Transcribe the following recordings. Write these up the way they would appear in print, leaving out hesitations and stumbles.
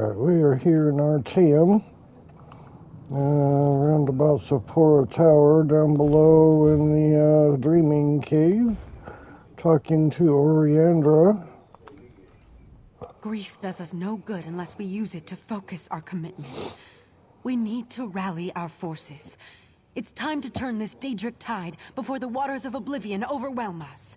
Alright, we are here in Arteum, roundabout Sephora Tower, down below in the Dreaming Cave, talking to Oriandra. Grief does us no good unless we use it to focus our commitment. We need to rally our forces. It's time to turn this Daedric tide before the waters of oblivion overwhelm us.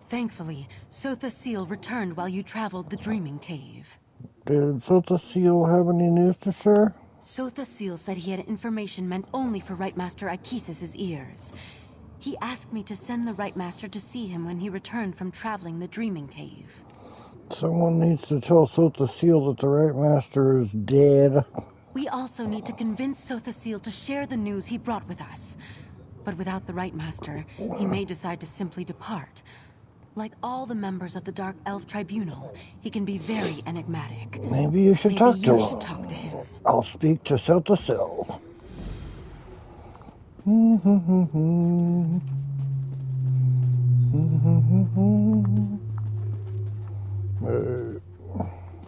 Thankfully, Sotha Seal returned while you traveled the Dreaming Cave. Did Sotha Seal have any news to share? Sotha Seal said he had information meant only for Rightmaster Aikis's ears. He asked me to send the Rightmaster to see him when he returned from traveling the Dreaming Cave. Someone needs to tell Sotha Seal that the Rightmaster is dead. We also need to convince Sotha Seal to share the news he brought with us. But without the Rightmaster, he may decide to simply depart. Like all the members of the Dark Elf Tribunal, he can be very enigmatic. Maybe you should talk to him. I'll speak to Sotha Seal.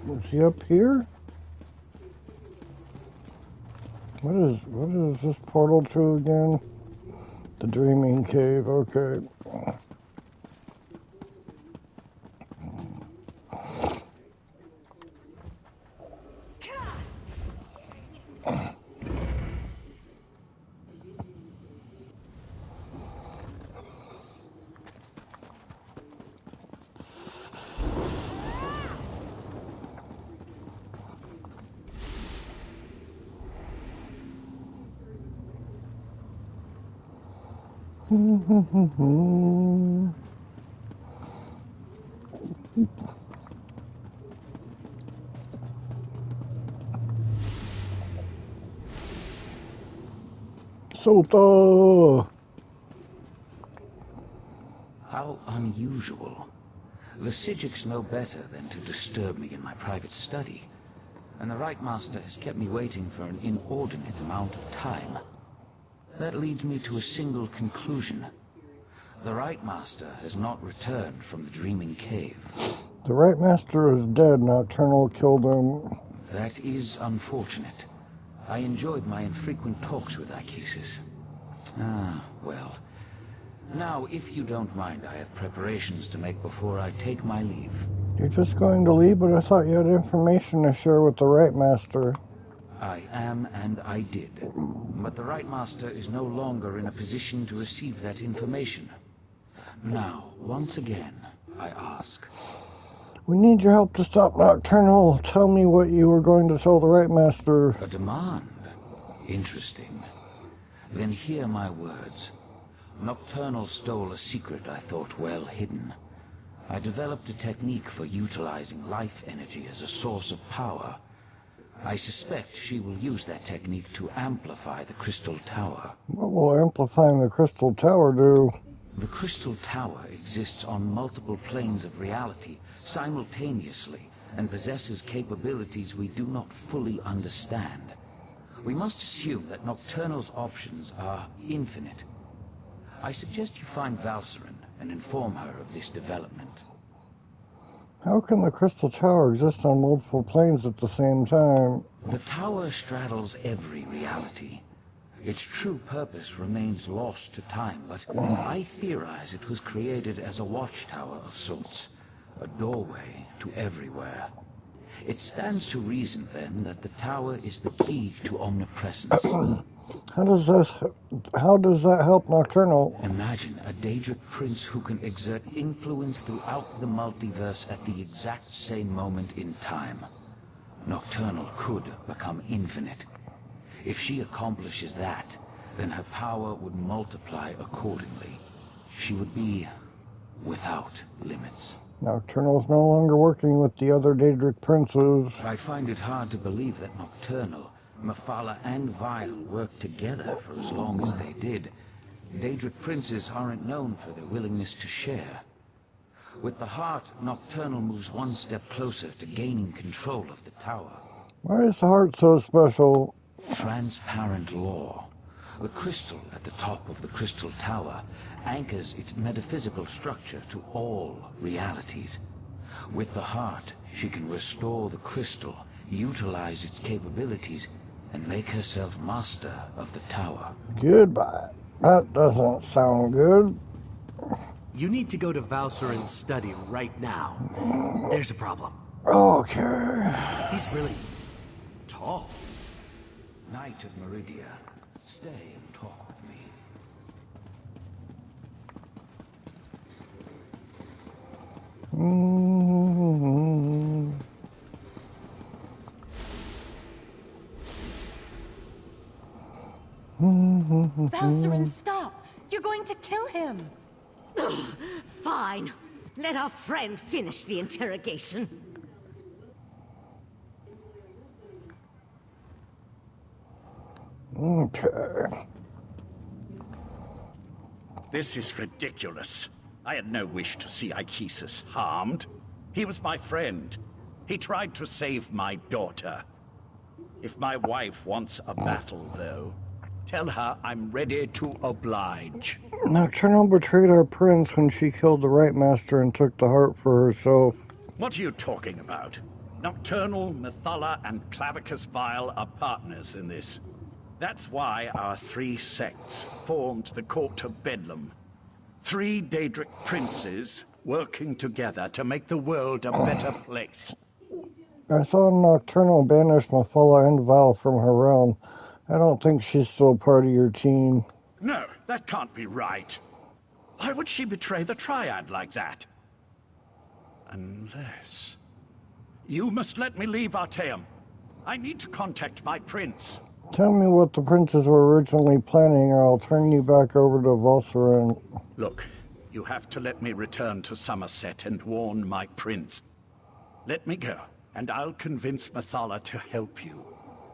Is he up here? What is this portal to again? The Dreaming Cave, okay. Sotha! How unusual. The Psijics know better than to disturb me in my private study, and the Rightmaster has kept me waiting for an inordinate amount of time. That leads me to a single conclusion. The Rightmaster has not returned from the Dreaming Cave. The Rightmaster is dead. Nocturnal killed him. That is unfortunate. I enjoyed my infrequent talks with Aikis. Ah, well. Now, if you don't mind, I have preparations to make before I take my leave. You're just going to leave, but I thought you had information to share with the Rightmaster. I am, and I did. But the Rightmaster is no longer in a position to receive that information. Now, once again, I ask. We need your help to stop Nocturnal. Tell me what you were going to tell the Rightmaster. A demand? Interesting. Then hear my words. Nocturnal stole a secret I thought well hidden. I developed a technique for utilizing life energy as a source of power. I suspect she will use that technique to amplify the Crystal Tower. What will amplifying the Crystal Tower do? The Crystal Tower exists on multiple planes of reality simultaneously and possesses capabilities we do not fully understand. We must assume that Nocturnal's options are infinite. I suggest you find Valcerin and inform her of this development. How can the Crystal Tower exist on multiple planes at the same time? The tower straddles every reality. Its true purpose remains lost to time, but I theorize it was created as a watchtower of sorts, a doorway to everywhere. It stands to reason, then, that the tower is the key to omnipresence. How does that help Nocturnal? Imagine a Daedric prince who can exert influence throughout the multiverse at the exact same moment in time. Nocturnal could become infinite. If she accomplishes that, then her power would multiply accordingly. She would be without limits. Nocturnal's no longer working with the other Daedric princes. I find it hard to believe that Nocturnal, Mephala, and Vile worked together for as long as they did. Daedric princes aren't known for their willingness to share. With the heart, Nocturnal moves one step closer to gaining control of the tower. Why is the heart so special? Transparent law. The crystal at the top of the Crystal Tower anchors its metaphysical structure to all realities. With the heart, she can restore the crystal utilize its capabilities, and make herself master of the tower. Goodbye. That doesn't sound good. You need to go to Valser and study right now. There's a problem. Okay. He's really tall. Knight of Meridia, stay and talk with me. Valserin, stop! You're going to kill him! Fine. Let our friend finish the interrogation. Okay. This is ridiculous. I had no wish to see Aizgodezz harmed. He was my friend. He tried to save my daughter. If my wife wants a battle, though, tell her I'm ready to oblige. Nocturnal betrayed our prince when she killed the Right Master and took the heart for herself. What are you talking about? Nocturnal, Methala, and Clavicus Vile are partners in this. That's why our three sects formed the Court of Bedlam. 3 Daedric princes working together to make the world a better place. I saw Nocturnal banish Methala and Val from her realm. I don't think she's still part of your team. No, that can't be right. Why would she betray the Triad like that? Unless... You must let me leave, Artaeum. I need to contact my prince. Tell me what the princes were originally planning, or I'll turn you back over to Valserin. Look, you have to let me return to Somerset and warn my prince. Let me go, and I'll convince Methala to help you.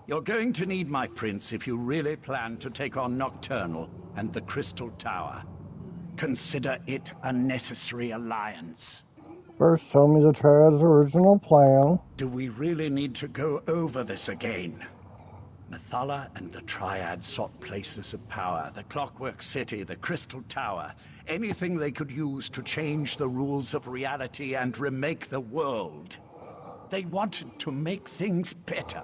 You're going to need my prince if you really plan to take on Nocturnal and the Crystal Tower. Consider it a necessary alliance. First, tell me the Triad's original plan. Do we really need to go over this again? Methala and the Triad sought places of power, the Clockwork City, the Crystal Tower, anything they could use to change the rules of reality and remake the world. They wanted to make things better.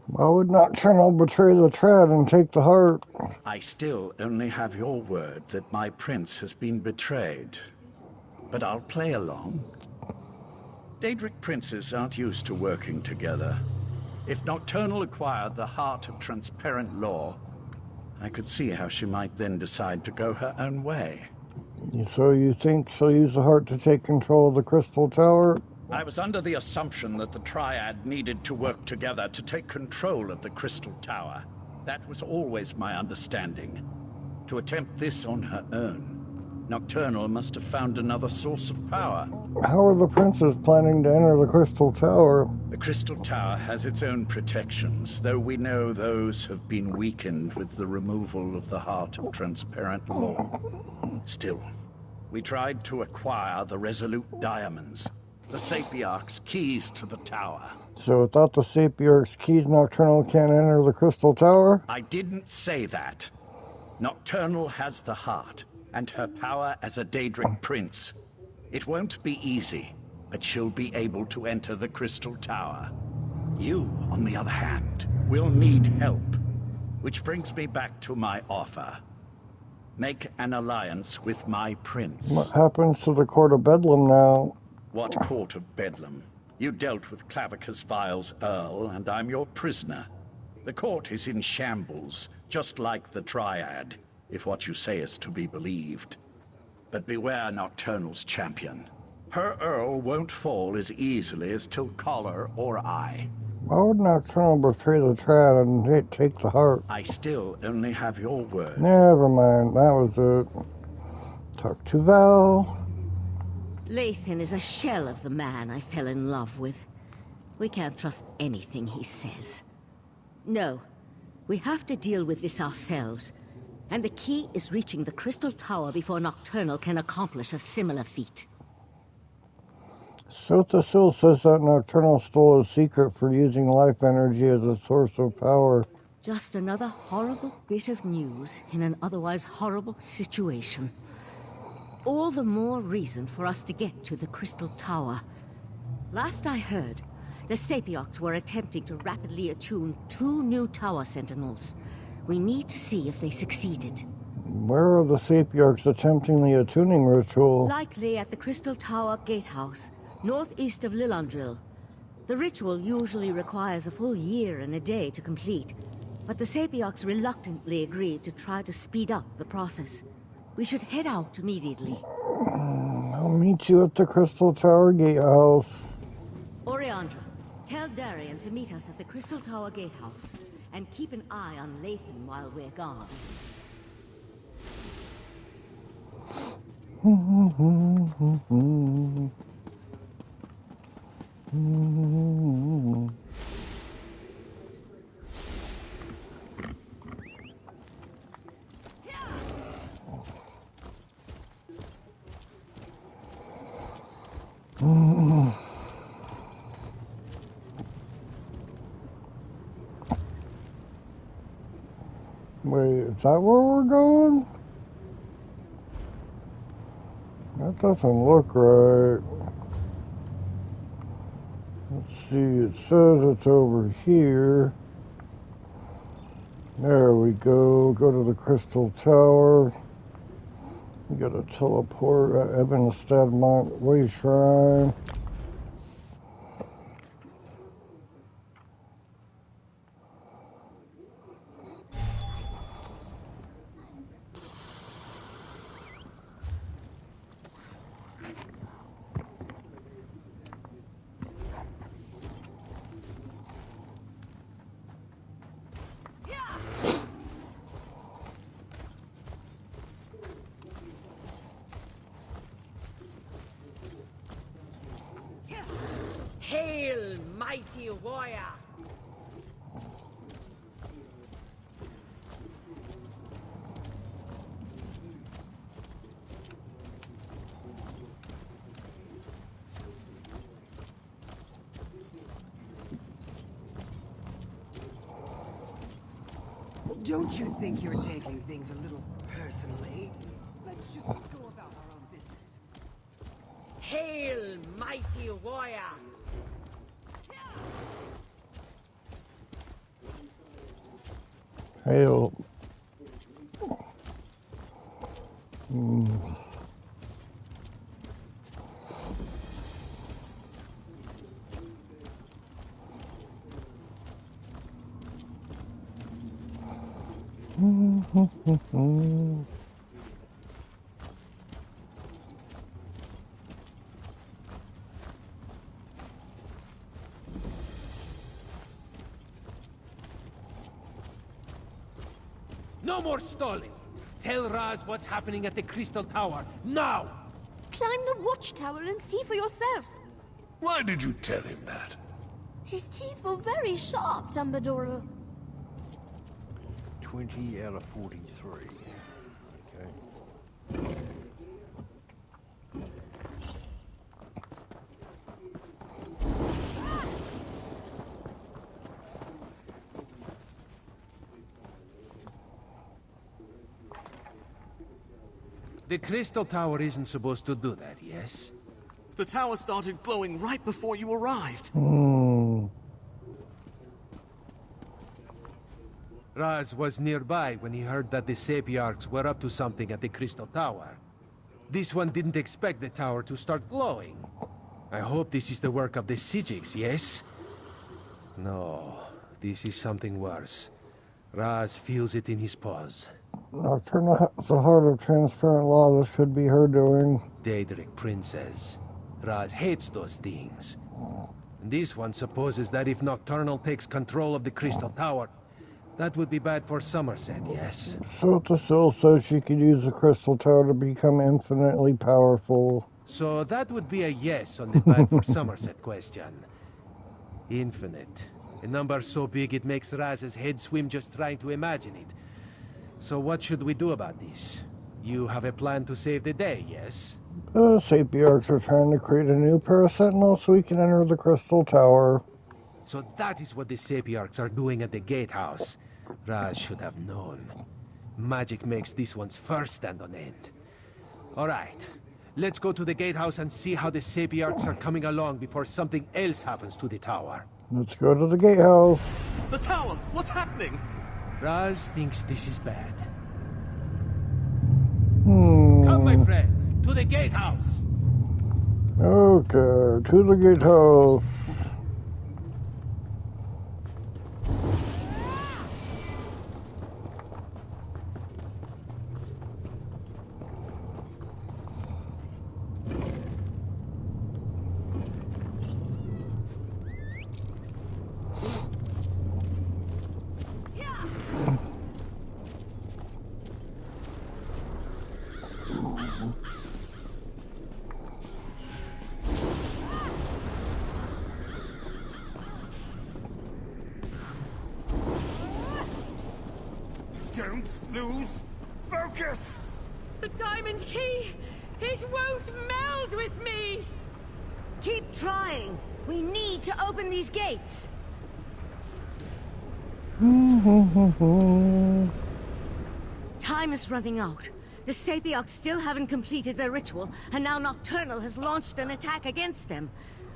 Why would Nocturnal betray the Triad and take the heart? I still only have your word that my prince has been betrayed. But I'll play along. Daedric princes aren't used to working together. If Nocturnal acquired the heart of transparent law, I could see how she might then decide to go her own way. So you think she'll use the heart to take control of the Crystal Tower? I was under the assumption that the Triad needed to work together to take control of the Crystal Tower. That was always my understanding. To attempt this on her own, Nocturnal must have found another source of power. How are the princes planning to enter the Crystal Tower? The Crystal Tower has its own protections, though we know those have been weakened with the removal of the heart of transparent law. Still, we tried to acquire the Resolute Diamonds, the Sapiarch's keys to the tower. So without the Sapiarch's keys, Nocturnal can't enter the Crystal Tower? I didn't say that. Nocturnal has the heart, and her power as a Daedric prince. It won't be easy, but she'll be able to enter the Crystal Tower. You, on the other hand, will need help. Which brings me back to my offer. Make an alliance with my prince. What happens to the Court of Bedlam now? What Court of Bedlam? You dealt with Clavicus Vile's Earl, and I'm your prisoner. The court is in shambles, just like the Triad, if what you say is to be believed. But beware Nocturnal's champion. Her Earl won't fall as easily as Tilcaller or I. Why would Nocturnal betray the Triad and take the heart? I still only have your word. Never mind, that was it. Talk to Val. Lathan is a shell of the man I fell in love with. We can't trust anything he says. No, we have to deal with this ourselves. And the key is reaching the Crystal Tower before Nocturnal can accomplish a similar feat. Sotha Sil says that Nocturnal stole a secret for using life energy as a source of power. Just another horrible bit of news in an otherwise horrible situation. All the more reason for us to get to the Crystal Tower. Last I heard, The Sapiocs were attempting to rapidly attune 2 new tower sentinels. We need to see if they succeeded. Where are the Sapiocs attempting the attuning ritual? Likely at the Crystal Tower Gatehouse, northeast of Lillandril. The ritual usually requires a full year and a day to complete, but the Sapiocs reluctantly agreed to try to speed up the process. We should head out immediately. I'll meet you at the Crystal Tower Gatehouse. Oriandra, tell Darian to meet us at the Crystal Tower Gatehouse, and keep an eye on Lathan while we're gone. Wait, is that where we're going? That doesn't look right. Let's see, it says it's over here. There we go. Go to the Crystal Tower. We gotta teleport at Ebenstadmont Way Shrine. Hail, mighty warrior! Don't you think you're taking things a little personally? Let's just go about our own business. Hail, mighty warrior! Hail. No more stalling! Tell Raz what's happening at the Crystal Tower, now! Climb the watchtower and see for yourself. Why did you tell him that? His teeth were very sharp, Dumbledore. 20 out of 43. Okay. The Crystal Tower isn't supposed to do that, yes? The tower started glowing right before you arrived. Raz was nearby when he heard that the Sapiarchs were up to something at the Crystal Tower. This one didn't expect the tower to start glowing. I hope this is the work of the Sijiks, yes? No, this is something worse. Raz feels it in his paws. Nocturnal has the heart of transparent law. This could be her doing. Daedric Princess. Raz hates those things. And this one supposes that if Nocturnal takes control of the Crystal Tower, that would be bad for Somerset, yes? So the soul says she could use the Crystal Tower to become infinitely powerful. So that would be a yes on the bad for Somerset question. Infinite. A number so big it makes Raz's head swim just trying to imagine it. So what should we do about this? You have a plan to save the day, yes? The Sapiarchs are trying to create a new pair of sentinels so we can enter the Crystal Tower. So that is what the Sapiarchs are doing at the gatehouse. Raz should have known. Magic makes this one's fur stand on end. Alright. Let's go to the gatehouse and see how the Sapiarchs are coming along before something else happens to the tower. Let's go to the gatehouse. The tower! What's happening? Raz thinks this is bad. Hmm. Come, my friend, to the gatehouse! Okay, to the gatehouse. Don't lose focus! The diamond key! It won't meld with me! Keep trying! We need to open these gates! Time is running out. The Sapiarchs still haven't completed their ritual, and now Nocturnal has launched an attack against them.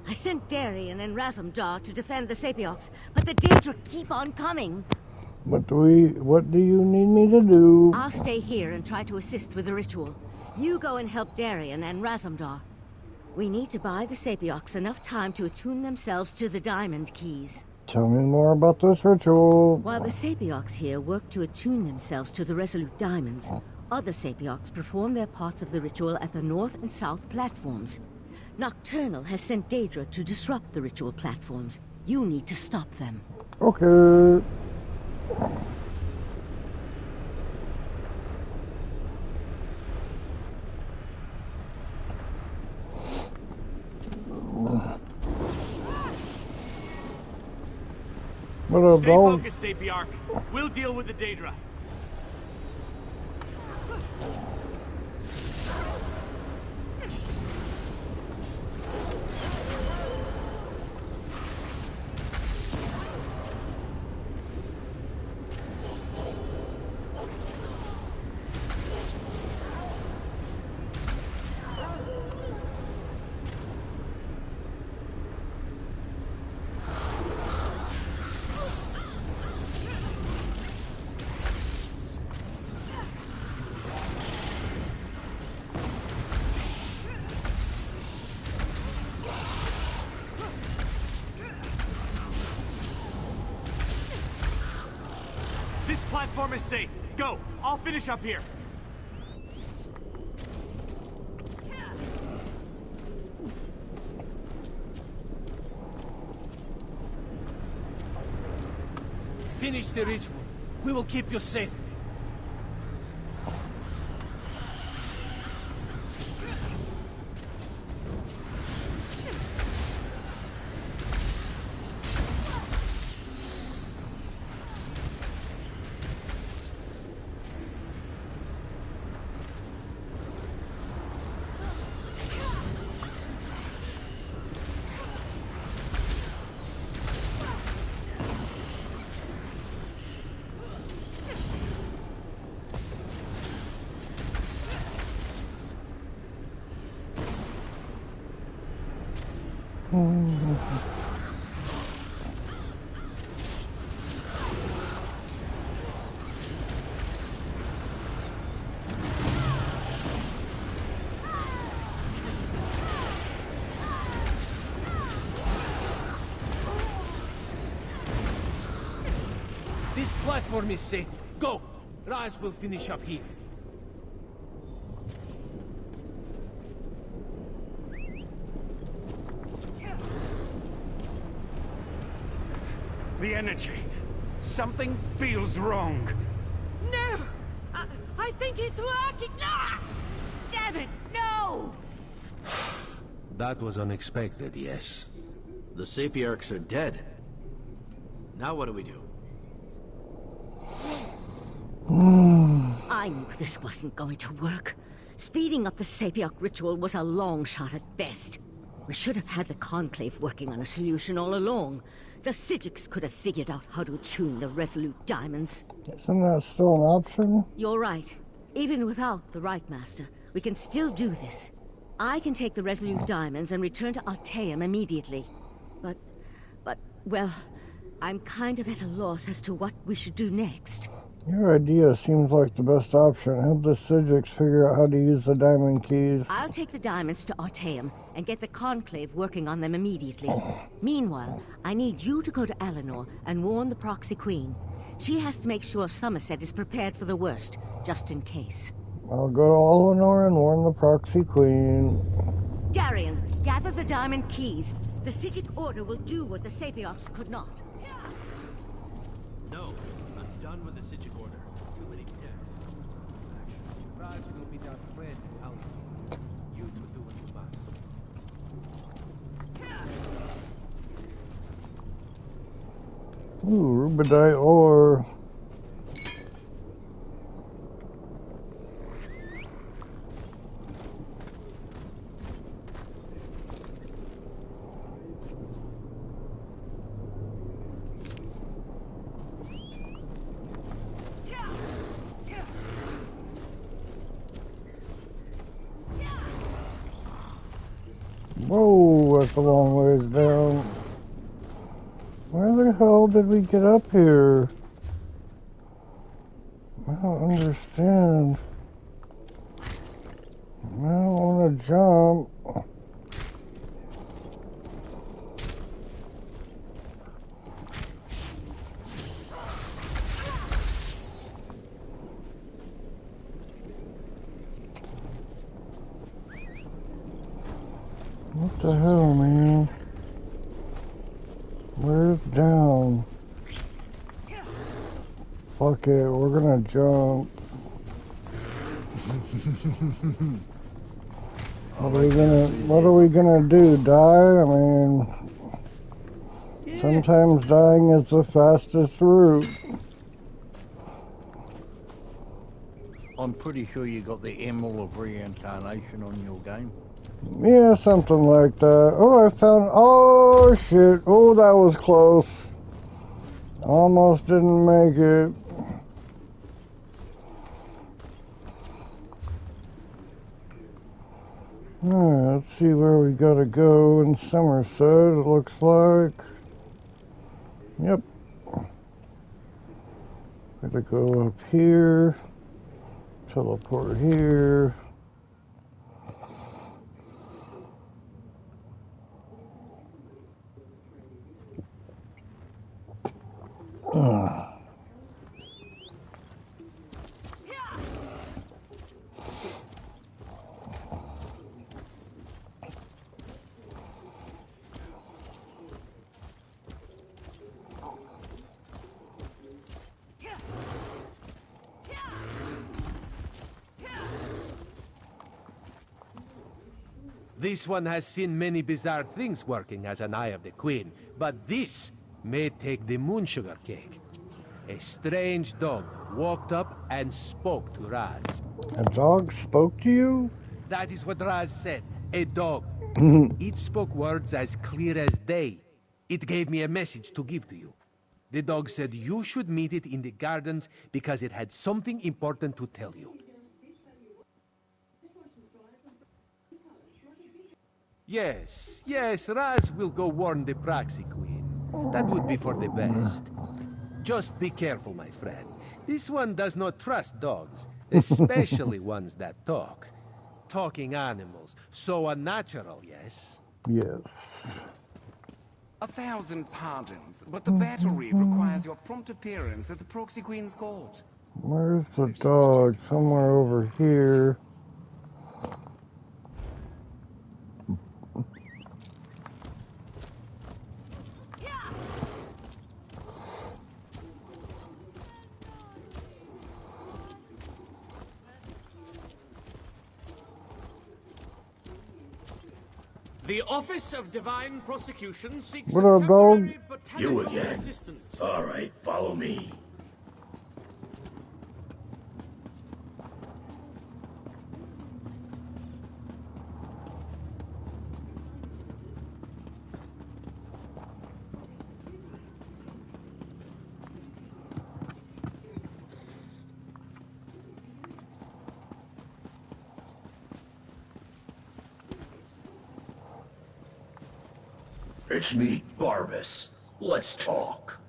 I sent Darian and Razumdar to defend the Sapiarchs, but the Daedra keep on coming. What do you need me to do? I'll stay here and try to assist with the ritual. You go and help Darian and Razumdar. We need to buy the Sapiarchs enough time to attune themselves to the diamond keys. Tell me more about this ritual. While the Sapiarchs here work to attune themselves to the Resolute Diamonds, other Sapiarchs perform their parts of the ritual at the north and south platforms. Nocturnal has sent Daedra to disrupt the ritual platforms. You need to stop them. Okay. What up, Stay dog? focused, Sapiarch. We'll deal with the Daedra. This platform is safe. Go! I'll finish up here. Finish the ritual. We will keep you safe. This platform is safe. Go! Raz will finish up here. The energy. Something feels wrong. No! I think it's working! Ah! Damn it, no! That was unexpected, yes. The Sapiarchs are dead. Now what do we do? I knew this wasn't going to work. Speeding up the Sapiarch ritual was a long shot at best. We should have had the Conclave working on a solution all along. The Psijics could have figured out how to attune the Resolute Diamonds. Isn't that still an option? You're right. Even without the Right Master, we can still do this. I can take the Resolute diamonds and return to Artaeum immediately. But, well, I'm kind of at a loss as to what we should do next. Your idea seems like the best option. Help the Sijics figure out how to use the diamond keys. I'll take the diamonds to Artaeum and get the Conclave working on them immediately. Meanwhile, I need you to go to Eleanor and warn the Proxy Queen. She has to make sure Somerset is prepared for the worst, just in case. I'll go to Eleanor and warn the Proxy Queen. Darian, gather the diamond keys. The Sijic Order will do what the Sapiarchs could not. No, I'm done with the Sijic Order. Too many deaths. Raj will be our friend and ally. You to do what you must. Ooh, rubidite ore. Whoa, that's a long ways down. Where the hell did we get up here? I don't understand. I don't want to jump. What the hell, man? Where's down? Fuck it, we're gonna jump. What are we gonna do? Die? I mean, sometimes dying is the fastest route. I'm pretty sure you got the Emerald of Reincarnation on your game. Yeah, something like that. Oh, I found... Oh, shit. Oh, that was close. Almost didn't make it. Alright, let's see where we gotta go in Somerset, it looks like. Yep. Gotta go up here. Teleport here. This one has seen many bizarre things working as an Eye of the Queen, but this may take the moon sugar cake. A strange dog walked up and spoke to Raz. A dog spoke to you? That is what Raz said. A dog. It spoke words as clear as day. It gave me a message to give to you. The dog said you should meet it in the gardens because it had something important to tell you. Yes, Raz will go warn the Proxy Queen. That would be for the best. Just be careful, my friend. This one does not trust dogs, especially ones that talk. Talking animals. So unnatural, yes? Yes. 1,000 pardons, but the battle reef requires your prompt appearance at the Proxy Queen's court. Where's the dog? Somewhere over here. The Office of Divine Prosecution seeks What up, dog? You again? All right, follow me. It's me, Barbas. Let's talk.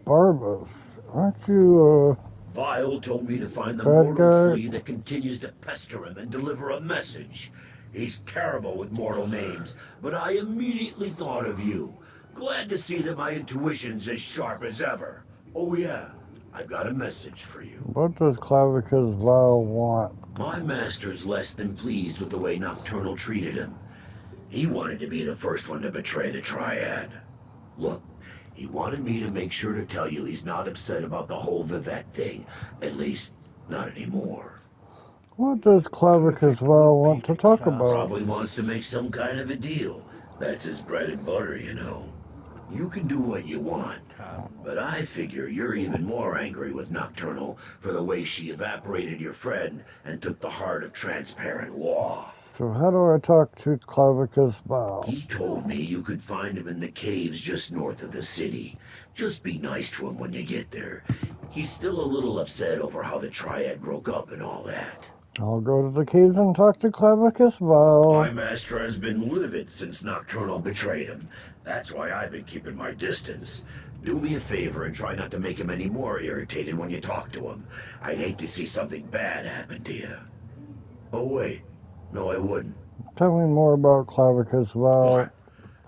Barbas, aren't you, Vile told me to find the bad mortal guy? flea that continues to pester him and deliver a message. He's terrible with mortal names, but I immediately thought of you. Glad to see that my intuition's as sharp as ever. Oh yeah, I've got a message for you. What does Clavicus Vile want? My master's less than pleased with the way Nocturnal treated him. He wanted to be the first one to betray the Triad. Look, he wanted me to make sure to tell you he's not upset about the whole Vivec thing. At least, not anymore. What does Clavicus Vile want to talk about? Probably wants to make some kind of a deal. That's his bread and butter, you know. You can do what you want, but I figure you're even more angry with Nocturnal for the way she evaporated your friend and took the heart of transparent law. So how do I talk to Clavicus Vile? He told me you could find him in the caves just north of the city. Just be nice to him when you get there. He's still a little upset over how the Triad broke up and all that. I'll go to the caves and talk to Clavicus Vile. My master has been livid since Nocturnal betrayed him. That's why I've been keeping my distance. Do me a favor and try not to make him any more irritated when you talk to him. I'd hate to see something bad happen to you. Oh wait, no I wouldn't. Tell me more about Clavicus Vile. What?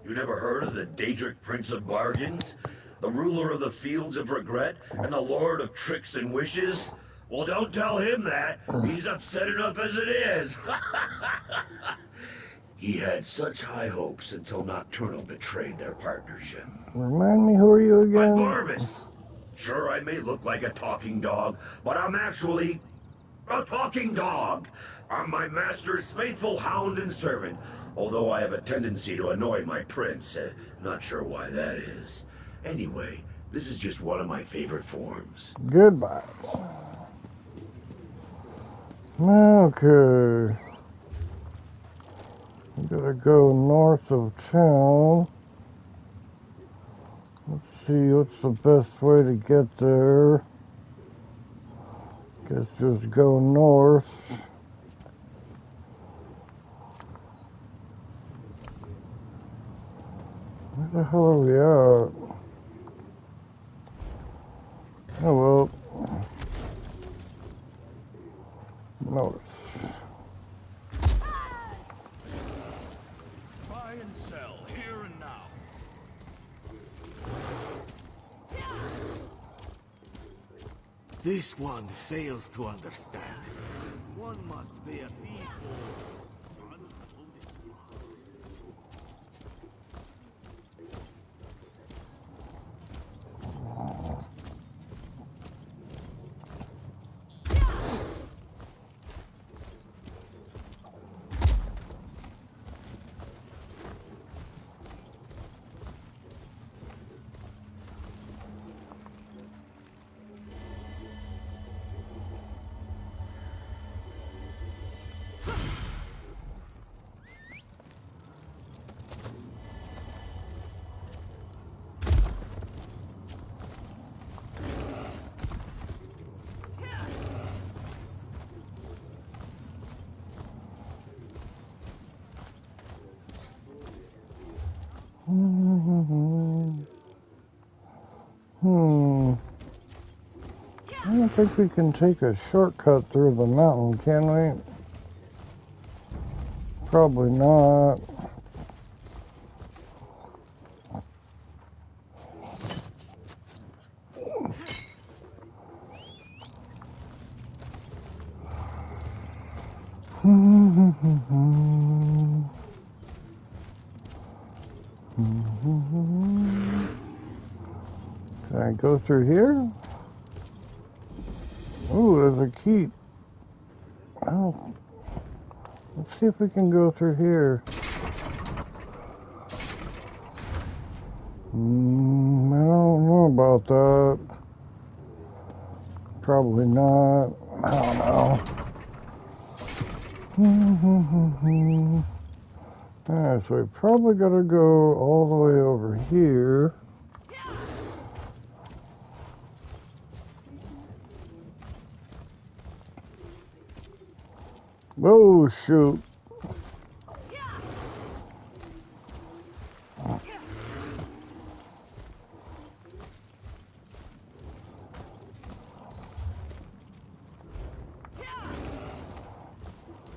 You never heard of the Daedric Prince of Bargains? The ruler of the Fields of Regret and the Lord of Tricks and Wishes? Well, don't tell him that. He's upset enough as it is. He had such high hopes until Nocturnal betrayed their partnership. Remind me, who are you again? I'm Barvis. Sure, I may look like a talking dog, but I'm actually a talking dog. I'm my master's faithful hound and servant, although I have a tendency to annoy my prince. Not sure why that is. Anyway, this is just one of my favorite forms. Goodbye. Okay. I'm gonna go north of town. Let's see what's the best way to get there. Guess just go north. Where the hell are we at? Oh well. North. Buy and sell, here and now. This one fails to understand. One must be a thief. I don't think we can take a shortcut through the mountain, can we? Probably not. Can I go through here? Ooh, there's a key. Oh, let's see if we can go through here. I don't know about that. Probably not. I don't know. Alright, so we probably gotta go all the way over here. Oh, shoot.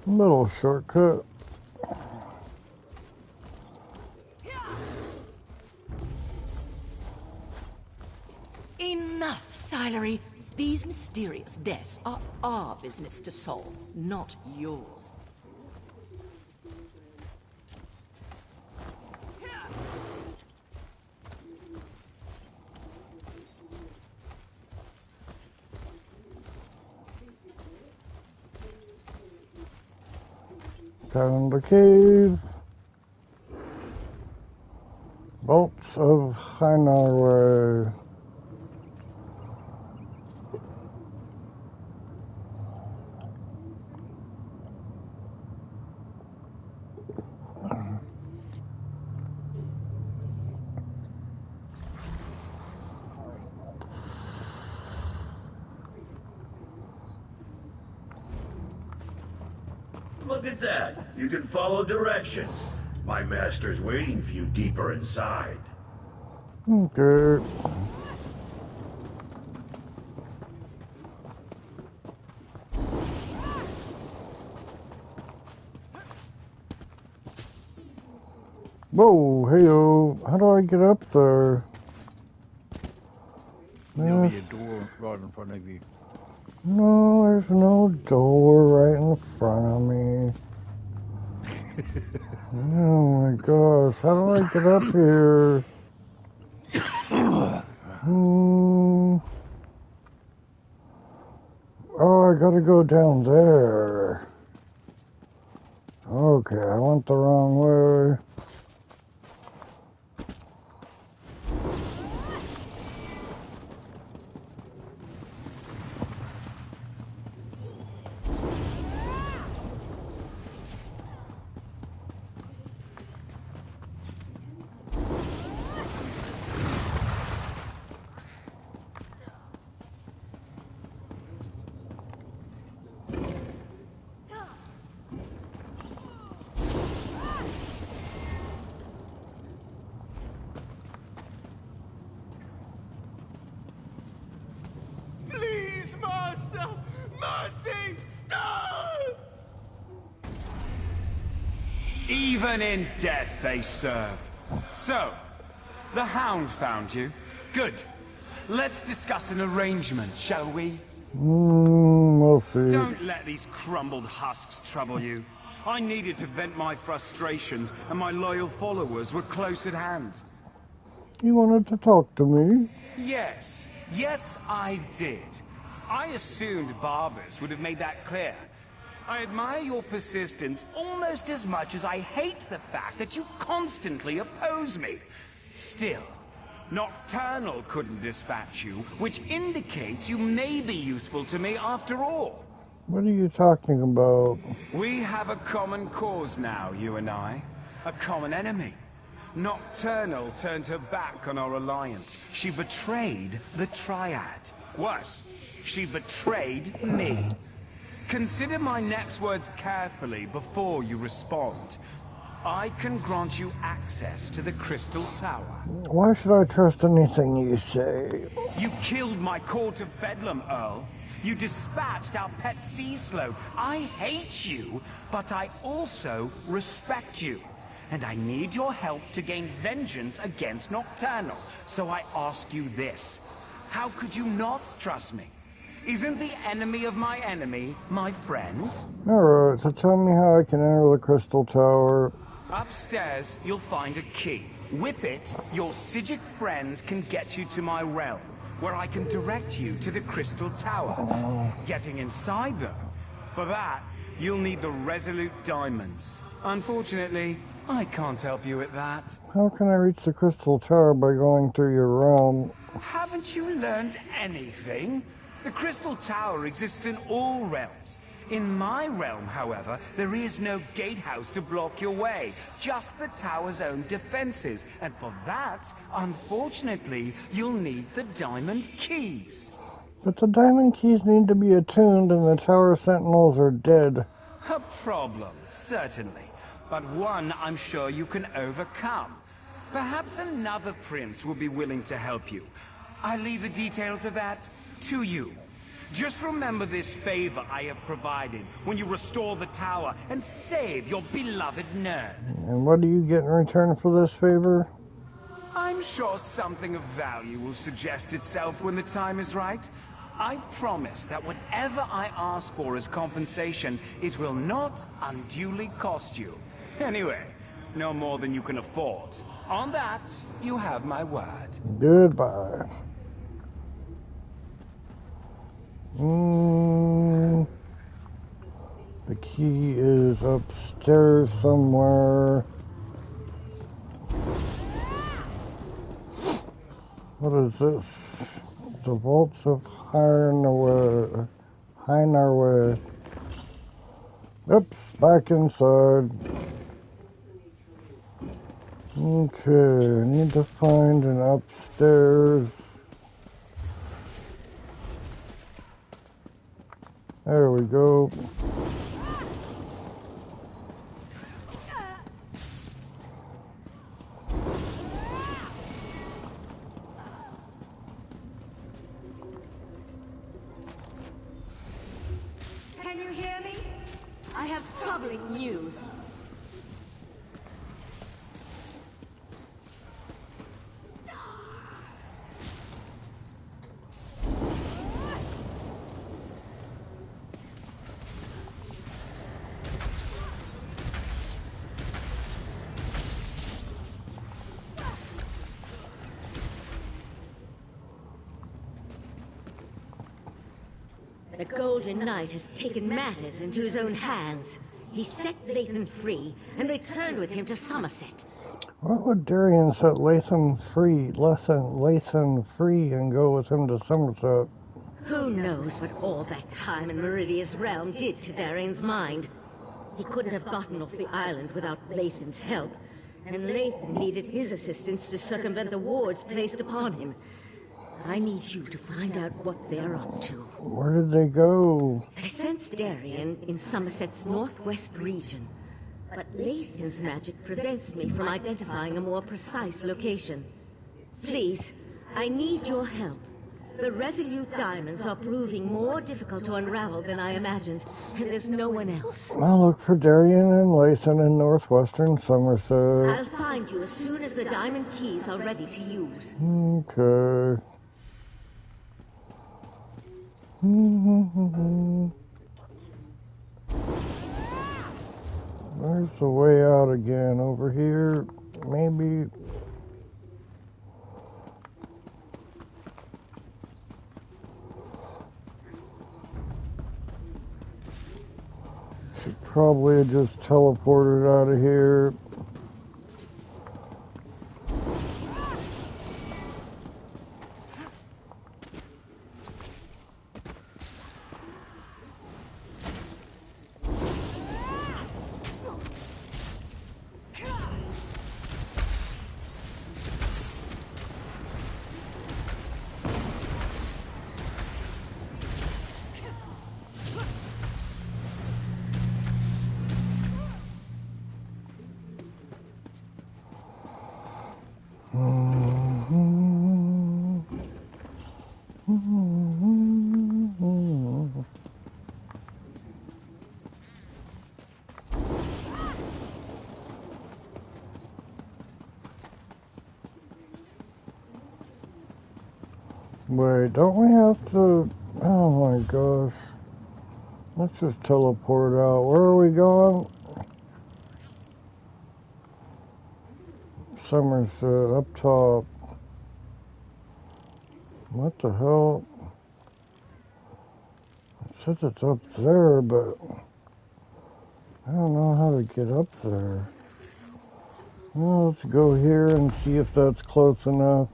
Little shortcut. Enough, Silery. These mysterious deaths are our business to solve, not yours. Down the cave. Bolts of High Norway. Look at that. You can follow directions. My master's waiting for you deeper inside. Okay. Whoa, hey-oh. How do I get up there? There'll be a door right in front of you. No, there's no door right in front of me. Oh my gosh, how do I get up here? Oh, I gotta go down there. Okay, I went the wrong way. Please, Master! Mercy! No! Even in death they serve. So, the Hound found you. Good. Let's discuss an arrangement, shall we? We'll see. Don't let these crumbled husks trouble you. I needed to vent my frustrations, and my loyal followers were close at hand. You wanted to talk to me? Yes. Yes, I did. I assumed Barbers would have made that clear. I admire your persistence almost as much as I hate the fact that you constantly oppose me. Still, Nocturnal couldn't dispatch you, which indicates you may be useful to me after all. What are you talking about? We have a common cause now, you and I. A common enemy. Nocturnal turned her back on our alliance. She betrayed the Triad. Worse, she betrayed me. Consider my next words carefully before you respond. I can grant you access to the Crystal Tower. Why should I trust anything you say? You killed my Court of Bedlam, Earl. You dispatched our pet sea slope. I hate you, but I also respect you. And I need your help to gain vengeance against Nocturnal. So I ask you this. How could you not trust me? Isn't the enemy of my enemy my friend? Alright, so tell me how I can enter the Crystal Tower. Upstairs, you'll find a key. With it, your Psijic friends can get you to my realm, where I can direct you to the Crystal Tower. Getting inside, though, for that, you'll need the Resolute Diamonds. Unfortunately, I can't help you with that. How can I reach the Crystal Tower by going through your realm? Haven't you learned anything? The Crystal Tower exists in all realms. In my realm, however, there is no gatehouse to block your way, just the tower's own defenses. And for that, unfortunately, you'll need the diamond keys. But the diamond keys need to be attuned and the tower sentinels are dead. A problem, certainly. But one I'm sure you can overcome. Perhaps another prince will be willing to help you. I leave the details of that to you. Just remember this favor I have provided when you restore the tower and save your beloved nerd. And what do you get in return for this favor? I'm sure something of value will suggest itself when the time is right. I promise that whatever I ask for as compensation, it will not unduly cost you. Anyway, no more than you can afford. On that, you have my word. Goodbye. The key is upstairs somewhere. What is this? The vaults of Highnorway. Oops, back inside. Okay, I need to find an upstairs. There we go. Can you hear me? I have troubling news. The Golden Knight has taken matters into his own hands. He set Lathan free and returned with him to Somerset. Why would Darian set Lathan free and go with him to Somerset? Who knows what all that time in Meridia's realm did to Darian's mind? He couldn't have gotten off the island without Lathan's help, and Lathan needed his assistance to circumvent the wards placed upon him. I need you to find out what they're up to. Where did they go? I sense Darian in Somerset's northwest region, but Lathan's magic prevents me from identifying a more precise location. Please, I need your help. The Resolute Diamonds are proving more difficult to unravel than I imagined, and there's no one else. I'll look for Darian and Lathan in northwestern Somerset. I'll find you as soon as the diamond keys are ready to use. Okay. Where's the way out again? Over here? Maybe? Should probably have just teleported out of here. Wait, don't we have to... Oh my gosh. Let's just teleport out. Where are we going? Somerset, up top. What the hell? It says it's up there, but I don't know how to get up there. Well, let's go here and see if that's close enough.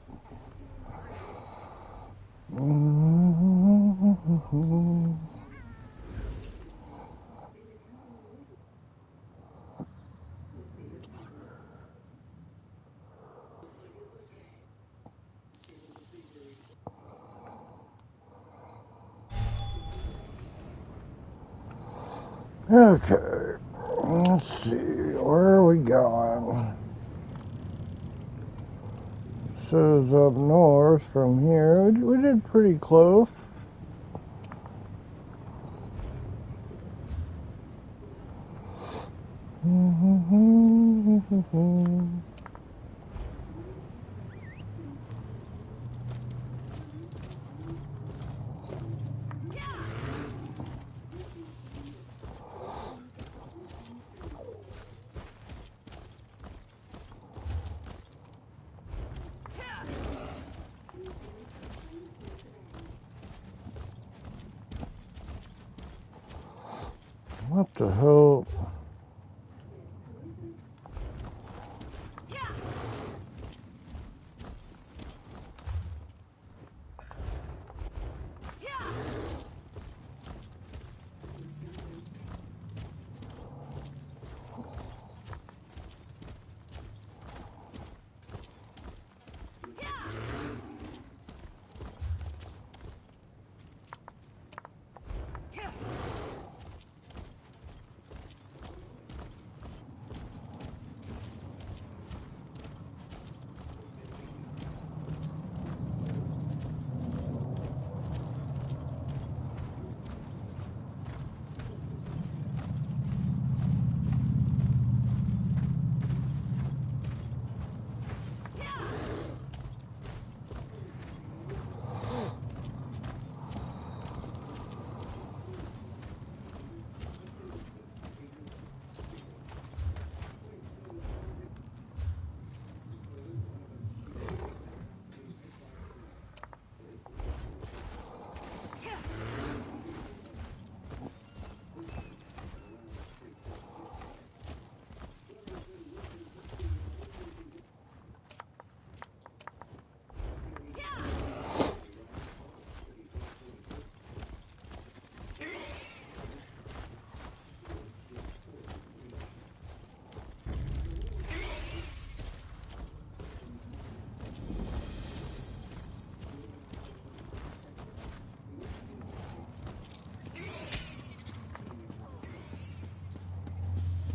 Okay, let's see, where are we going? It says up north from here. We did pretty close. What the hell?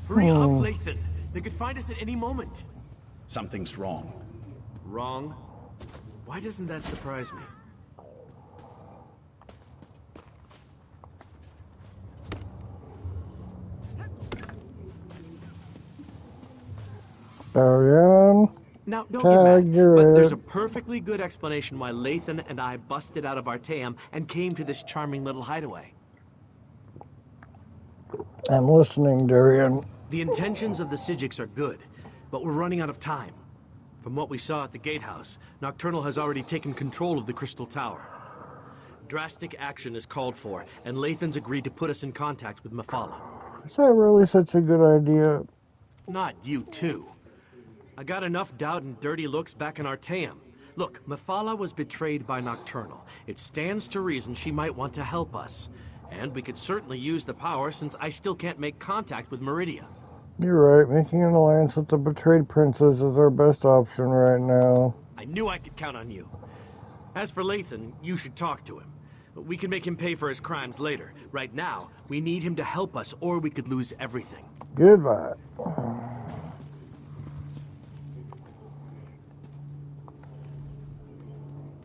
Hurry up, Lathan. They could find us at any moment. Something's wrong. Wrong? Why doesn't that surprise me? Darian. Now, don't get mad, but there's a perfectly good explanation why Lathan and I busted out of Artaeum and came to this charming little hideaway. I'm listening, Darian. The intentions of the Psijics are good, but we're running out of time. From what we saw at the gatehouse, Nocturnal has already taken control of the Crystal Tower. Drastic action is called for, and Lathan's agreed to put us in contact with Mephala. Is that really such a good idea? Not you, too. I got enough doubt and dirty looks back in Artaeum. Look, Mephala was betrayed by Nocturnal. It stands to reason she might want to help us. And we could certainly use the power since I still can't make contact with Meridia. You're right. Making an alliance with the betrayed princess is our best option right now. I knew I could count on you. As for Lathan, you should talk to him. We can make him pay for his crimes later. Right now, we need him to help us or we could lose everything. Goodbye.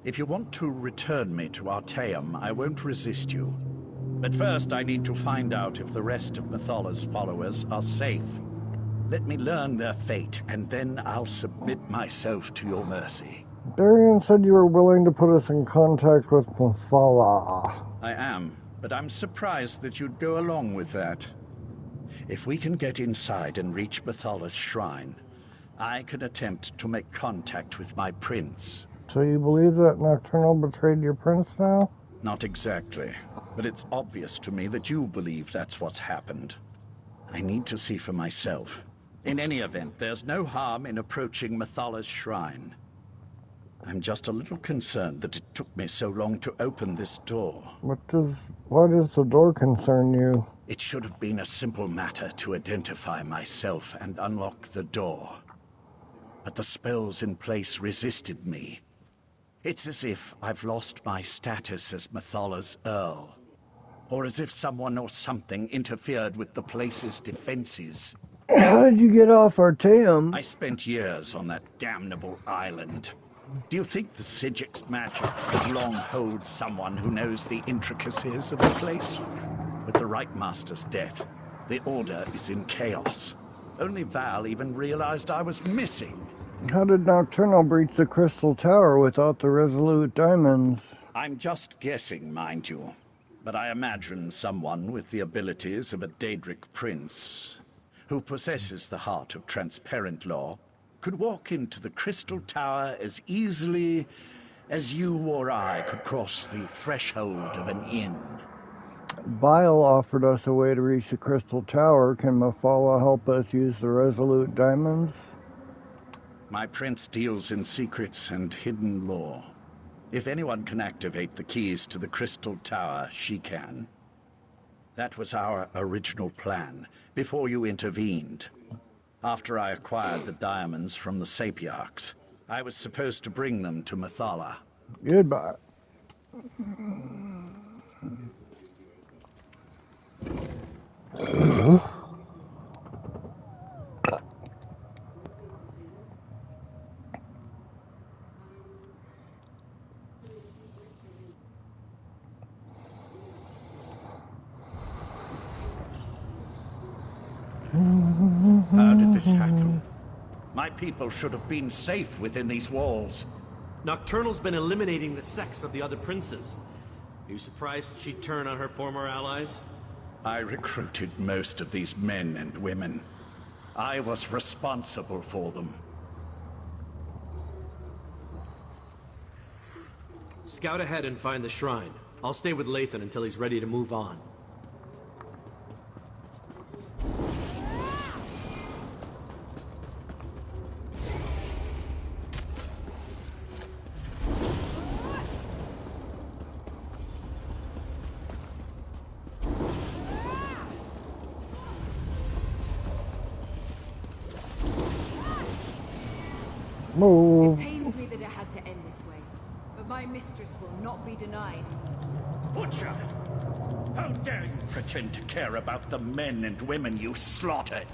If you want to return me to Artaeum, I won't resist you. But first, I need to find out if the rest of Methala's followers are safe. Let me learn their fate, and then I'll submit myself to your mercy. Darian said you were willing to put us in contact with Mephala. I am, but I'm surprised that you'd go along with that. If we can get inside and reach Methala's shrine, I can attempt to make contact with my prince. So you believe that Nocturnal betrayed your prince now? Not exactly, but it's obvious to me that you believe that's what's happened. I need to see for myself. In any event, there's no harm in approaching Methala's shrine. I'm just a little concerned that it took me so long to open this door. Why does the door concern you? It should have been a simple matter to identify myself and unlock the door. But the spells in place resisted me. It's as if I've lost my status as Methala's Earl. Or as if someone or something interfered with the place's defenses. How did you get off Artaeum? I spent years on that damnable island. Do you think the Psijics magic could long hold someone who knows the intricacies of the place? With the Right Master's death, the Order is in chaos. Only Val even realized I was missing. How did Nocturnal breach the Crystal Tower without the Resolute Diamonds? I'm just guessing, mind you. But I imagine someone with the abilities of a Daedric prince, who possesses the heart of transparent law, could walk into the Crystal Tower as easily as you or I could cross the threshold of an inn. Bile offered us a way to reach the Crystal Tower. Can Mephala help us use the Resolute Diamonds? My prince deals in secrets and hidden lore. If anyone can activate the keys to the Crystal Tower, she can. That was our original plan, before you intervened. After I acquired the diamonds from the Sapiarchs, I was supposed to bring them to Mephala. Goodbye. How did this happen? My people should have been safe within these walls. Nocturnal's been eliminating the sex of the other princes. Are you surprised she'd turn on her former allies? I recruited most of these men and women. I was responsible for them. Scout ahead and find the shrine. I'll stay with Lathan until he's ready to move on. Move. It pains me that it had to end this way, but my mistress will not be denied. Butcher! How dare you pretend to care about the men and women you slaughtered?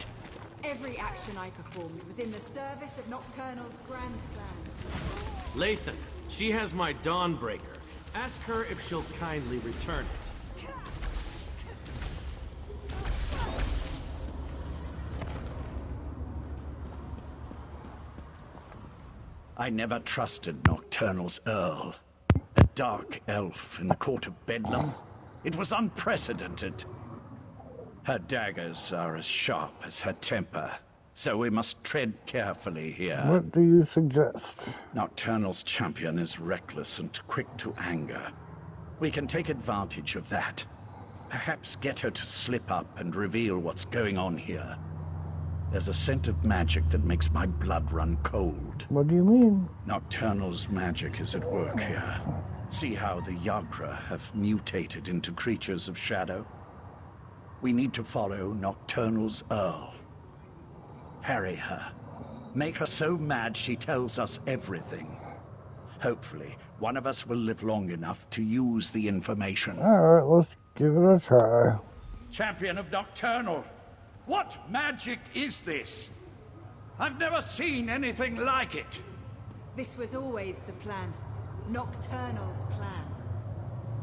Every action I performed was in the service of Nocturnal's grand plan. Lathan, she has my Dawnbreaker. Ask her if she'll kindly return it. I never trusted Nocturnal's Earl. A dark elf in the court of Bedlam? It was unprecedented. Her daggers are as sharp as her temper, so we must tread carefully here. What do you suggest? Nocturnal's champion is reckless and quick to anger. We can take advantage of that. Perhaps get her to slip up and reveal what's going on here. There's a scent of magic that makes my blood run cold. What do you mean? Nocturnal's magic is at work here. See how the Yagra have mutated into creatures of shadow? We need to follow Nocturnal's Earl. Harry her. Make her so mad she tells us everything. Hopefully, one of us will live long enough to use the information. Alright, let's give it a try. Champion of Nocturnal! What magic is this? I've never seen anything like it. This was always the plan. Nocturnal's plan.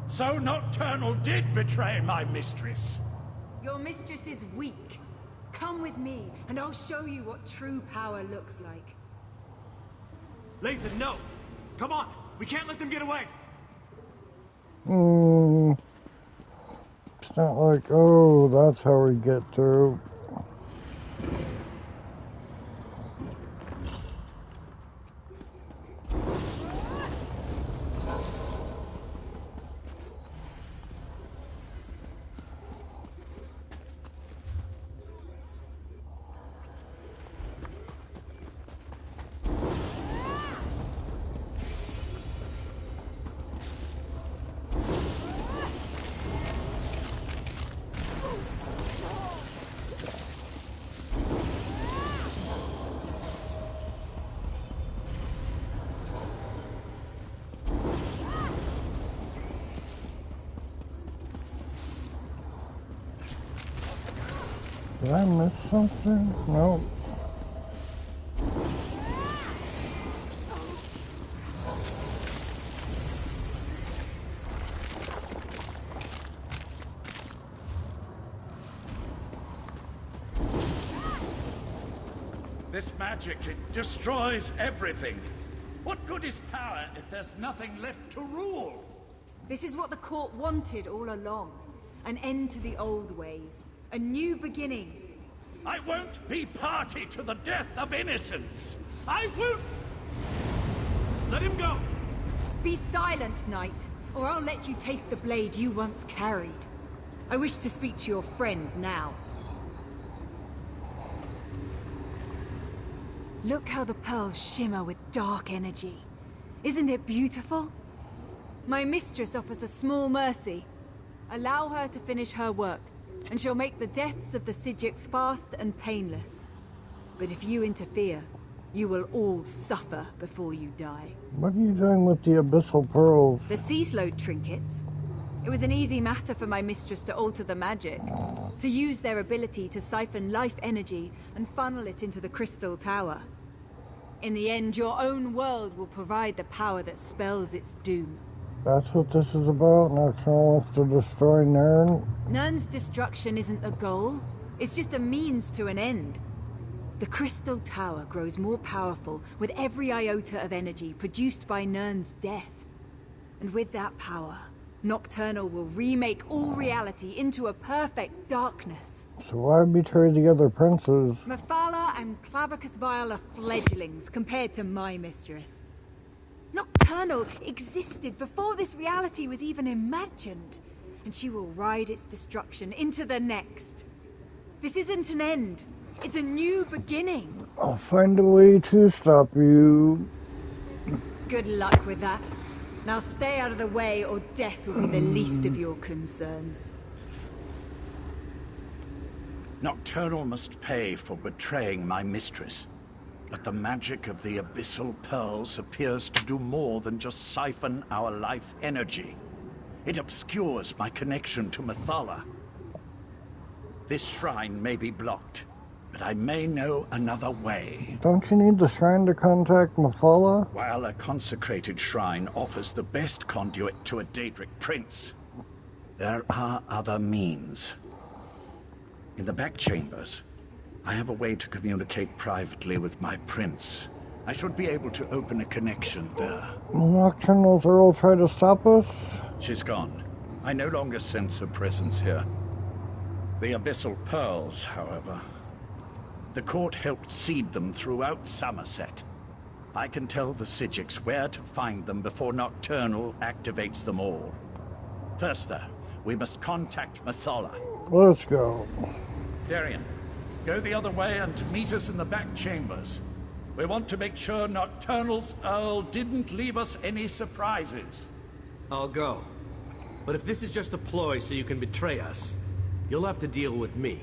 So Nocturnal did betray my mistress. Your mistress is weak. Come with me, and I'll show you what true power looks like. Lathan, no! Come on! We can't let them get away! It's not like, oh, that's how we get through. Did I miss something? Nope. This magic, it destroys everything. What good is power if there's nothing left to rule? This is what the court wanted all along. An end to the old ways. A new beginning. I won't be party to the death of innocents. I won't... Let him go! Be silent, knight, or I'll let you taste the blade you once carried. I wish to speak to your friend now. Look how the pearls shimmer with dark energy. Isn't it beautiful? My mistress offers a small mercy. Allow her to finish her work, and she'll make the deaths of the Psijics fast and painless. But if you interfere, you will all suffer before you die. What are you doing with the abyssal pearls? The sea slode trinkets. It was an easy matter for my mistress to alter the magic, to use their ability to siphon life energy and funnel it into the crystal tower. In the end, your own world will provide the power that spells its doom. That's what this is about? Nocturnal wants to destroy Nern? Nern's destruction isn't the goal. It's just a means to an end. The crystal tower grows more powerful with every iota of energy produced by Nern's death. And with that power, Nocturnal will remake all reality into a perfect darkness. So why betray the other princes? Mephala and Clavicus Vile are fledglings compared to my mistress. Nocturnal existed before this reality was even imagined, and she will ride its destruction into the next. This isn't an end. It's a new beginning. I'll find a way to stop you. Good luck with that. Now stay out of the way, or death will be the least of your concerns. Nocturnal must pay for betraying my mistress. But the magic of the abyssal pearls appears to do more than just siphon our life energy. It obscures my connection to Mephala. This shrine may be blocked, but I may know another way. Don't you need the shrine to contact Mephala? While a consecrated shrine offers the best conduit to a Daedric prince, there are other means. In the back chambers, I have a way to communicate privately with my prince. I should be able to open a connection there. Nocturnal's Earl try to stop us? She's gone. I no longer sense her presence here. The abyssal pearls, however. The court helped seed them throughout Somerset. I can tell the Psijics where to find them before Nocturnal activates them all. First, though, we must contact Mephala. Let's go. Darian, go the other way and meet us in the back chambers. We want to make sure Nocturnal's Earl didn't leave us any surprises. I'll go. But if this is just a ploy so you can betray us, you'll have to deal with me.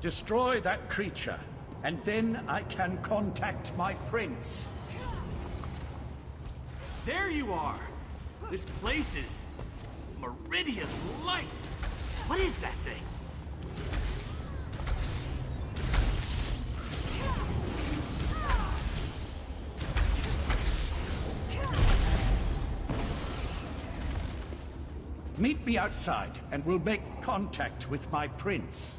Destroy that creature, and then I can contact my prince. There you are! This place is... Meridia's light! What is that thing? Meet me outside, and we'll make contact with my prince.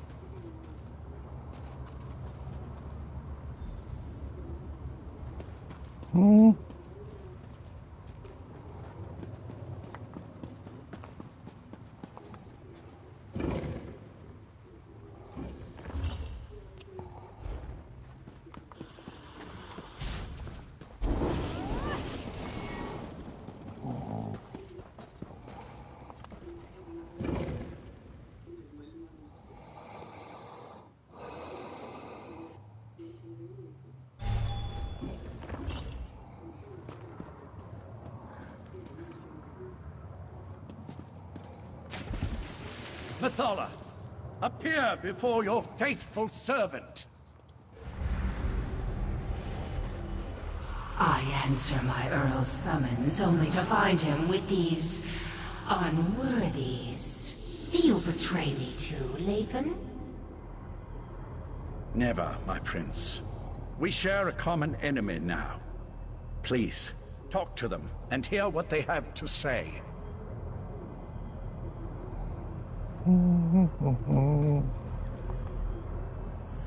Fathala, appear before your faithful servant. I answer my Earl's summons only to find him with these unworthies. Do you betray me too, Lathan? Never, my prince. We share a common enemy now. Please, talk to them and hear what they have to say.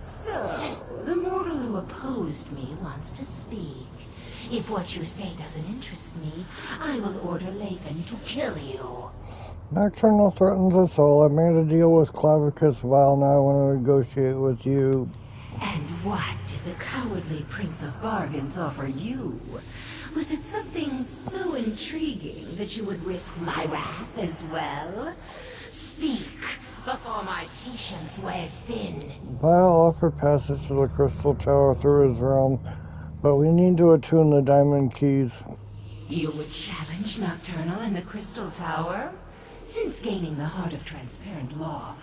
So, the mortal who opposed me wants to speak. If what you say doesn't interest me, I will order Lathan to kill you. Nocturnal threatens us all. I made a deal with Clavicus Vile, now I want to negotiate with you. And what did the cowardly Prince of Bargains offer you? Was it something so intriguing that you would risk my wrath as well? Speak, before my patience wears thin. Vile offered passage to the Crystal Tower through his realm, but we need to attune the diamond keys. You would challenge Nocturnal in the Crystal Tower? Since gaining the Heart of Transparent Law,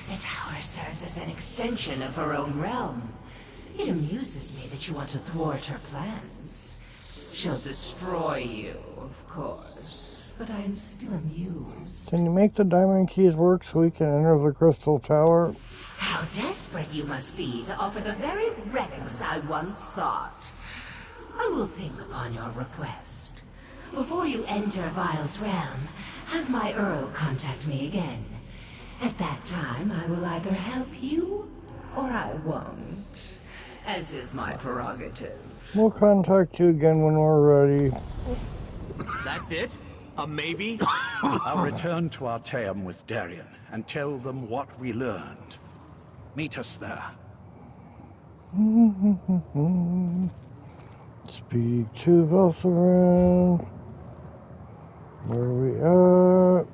the tower serves as an extension of her own realm. It amuses me that you want to thwart her plans. She'll destroy you, of course, but I'm still amused. Can you make the diamond keys work so we can enter the Crystal Tower? How desperate you must be to offer the very relics I once sought. I will think upon your request. Before you enter Vile's realm, have my Earl contact me again. At that time, I will either help you, or I won't. As is my prerogative. We'll contact you again when we're ready. That's it? A maybe? I'll return to Artaeum with Darien and tell them what we learned. Meet us there. Speak to Velsaran. Where are we at?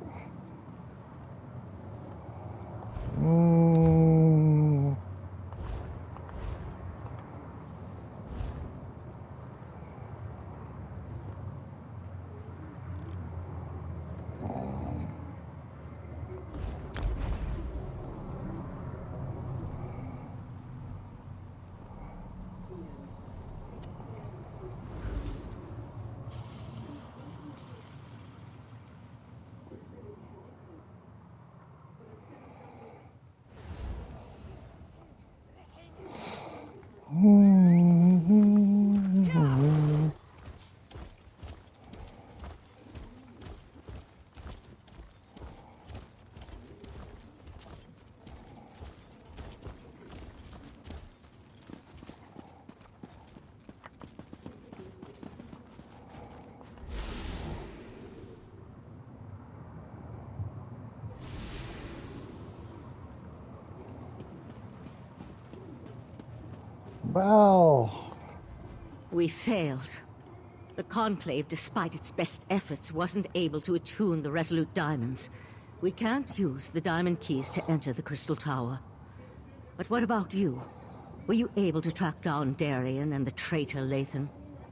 Wow. We failed. The Conclave, despite its best efforts, wasn't able to attune the Resolute Diamonds. We can't use the diamond keys to enter the Crystal Tower. But what about you? Were you able to track down Darien and the traitor Lathan?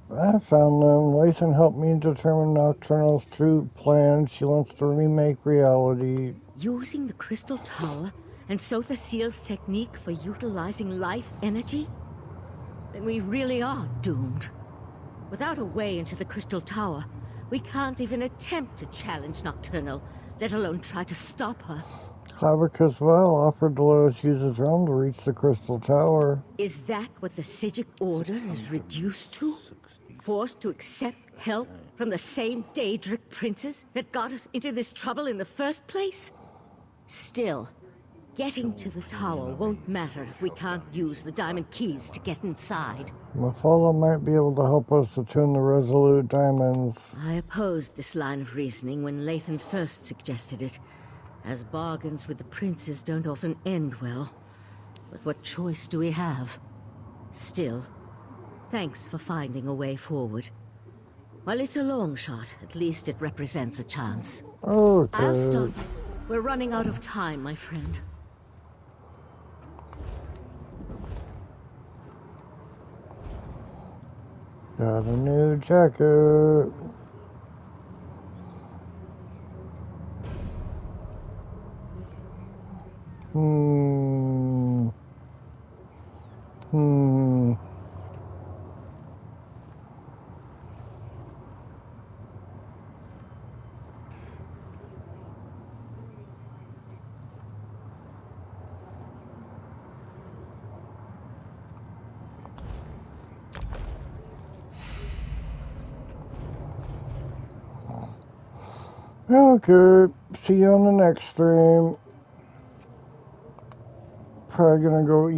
I found them. Lathan helped me determine Nocturnal's true plan. She wants to remake reality. Using the Crystal Tower and Sotha Seal's technique for utilizing life energy? Then we really are doomed. Without a way into the Crystal Tower, we can't even attempt to challenge Nocturnal, let alone try to stop her. Clavicus Vile offered to let us use his realm to reach the Crystal Tower. Is that what the Psijic Order is reduced to? Forced to accept help from the same Daedric princes that got us into this trouble in the first place? Still, getting to the tower won't matter if we can't use the diamond keys to get inside. Mephala might be able to help us attune the Resolute Diamonds. I opposed this line of reasoning when Lathan first suggested it, as bargains with the princes don't often end well. But what choice do we have? Still, thanks for finding a way forward. While it's a long shot, at least it represents a chance. Okay. Aston, we're running out of time, my friend. Got a new jacket. Okay, see you on the next stream. Probably gonna go eat.